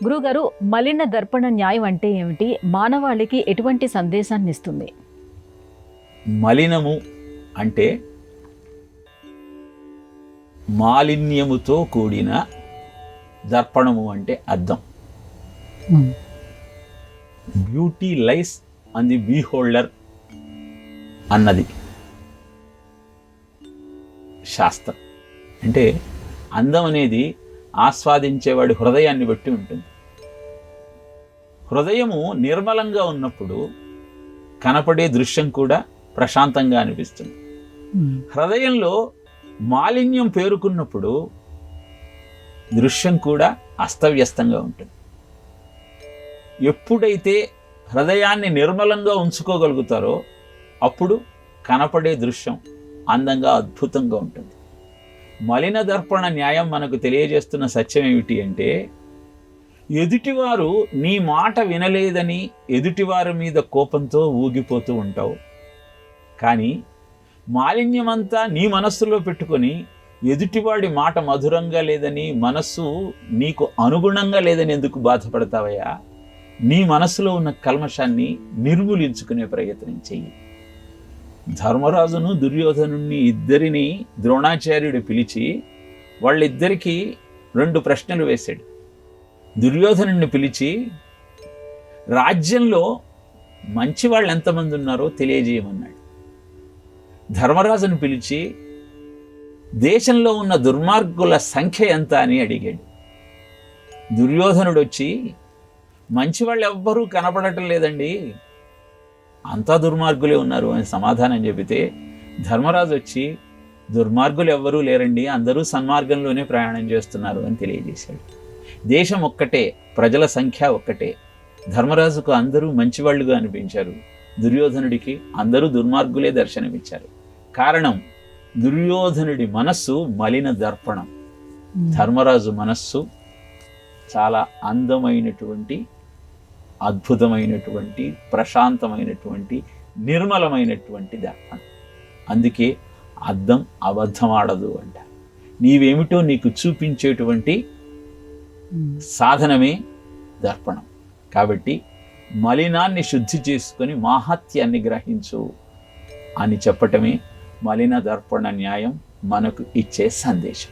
గురుగారు, మలిన దర్పణ న్యాయం అంటే ఏమిటి? మానవాళికి ఎటువంటి సందేశాన్ని ఇస్తుంది? మలినము అంటే మాలిన్యముతో కూడిన, దర్పణము అంటే అద్దం. బ్యూటీ లైస్ ఆన్ ది బీహోల్డర్ అన్నది శాస్త్రం. అంటే అందం అనేది ఆస్వాదించేవాడి హృదయాన్ని బట్టి ఉంటుంది. హృదయము నిర్మలంగా ఉన్నప్పుడు కనపడే దృశ్యం కూడా ప్రశాంతంగా అనిపిస్తుంది. హృదయంలో మాలిన్యం పేరుకున్నప్పుడు దృశ్యం కూడా అస్తవ్యస్తంగా ఉంటుంది. ఎప్పుడైతే హృదయాన్ని నిర్మలంగా ఉంచుకోగలుగుతారో అప్పుడు కనపడే దృశ్యం అందంగా, అద్భుతంగా ఉంటుంది. మలిన దర్పణ న్యాయం మనకు తెలియజేస్తున్న సత్యం ఏమిటి అంటే, ఎదుటివారు నీ మాట వినలేదని ఎదుటివారి మీద కోపంతో ఊగిపోతూ ఉంటావు. కానీ మాలిన్యమంతా నీ మనస్సులో పెట్టుకొని ఎదుటివాడి మాట మధురంగా లేదని, మనస్సు నీకు అనుగుణంగా లేదని ఎందుకు బాధపడతావయ్యా? నీ మనస్సులో ఉన్న కల్మషాన్ని నిర్మూలించుకునే ప్రయత్నం చెయ్యి. ధర్మరాజును దుర్యోధనుణ్ణి ఇద్దరిని ద్రోణాచార్యుడు పిలిచి వాళ్ళిద్దరికీ 2 ప్రశ్నలు వేశాడు. దుర్యోధనుణ్ణి పిలిచి రాజ్యంలో మంచి వాళ్ళు ఎంతమంది ఉన్నారో తెలియజేయమన్నాడు. ధర్మరాజును పిలిచి దేశంలో ఉన్న దుర్మార్గుల సంఖ్య ఎంత అని అడిగాడు. దుర్యోధనుడు వచ్చి మంచి వాళ్ళు ఎవ్వరూ కనపడటం లేదండి, అంతా దుర్మార్గులే ఉన్నారు అని సమాధానం చెబితే, ధర్మరాజు వచ్చి దుర్మార్గులు ఎవ్వరూ లేరండి, అందరూ సన్మార్గంలోనే ప్రయాణం చేస్తున్నారు అని తెలియజేశాడు. దేశం ఒక్కటే, ప్రజల సంఖ్య ఒక్కటే. ధర్మరాజుకు అందరూ మంచివాళ్లుగా అనిపించారు, దుర్యోధనుడికి అందరూ దుర్మార్గులే దర్శనమిచ్చారు. కారణం, దుర్యోధనుడి మనస్సు మలిన దర్పణం, ధర్మరాజు మనస్సు చాలా అందమైనటువంటి, అద్భుతమైనటువంటి, ప్రశాంతమైనటువంటి, నిర్మలమైనటువంటి దర్పణం. అందుకే అద్దం అబద్ధం ఆడదు అంట. నీవేమిటో నీకు చూపించేటువంటి సాధనమే దర్పణం. కాబట్టి మలినాన్ని శుద్ధి చేసుకొని మాహాత్యాన్ని గ్రహించు అని చెప్పటమే మలిన దర్పణ న్యాయం మనకు ఇచ్చే సందేశం.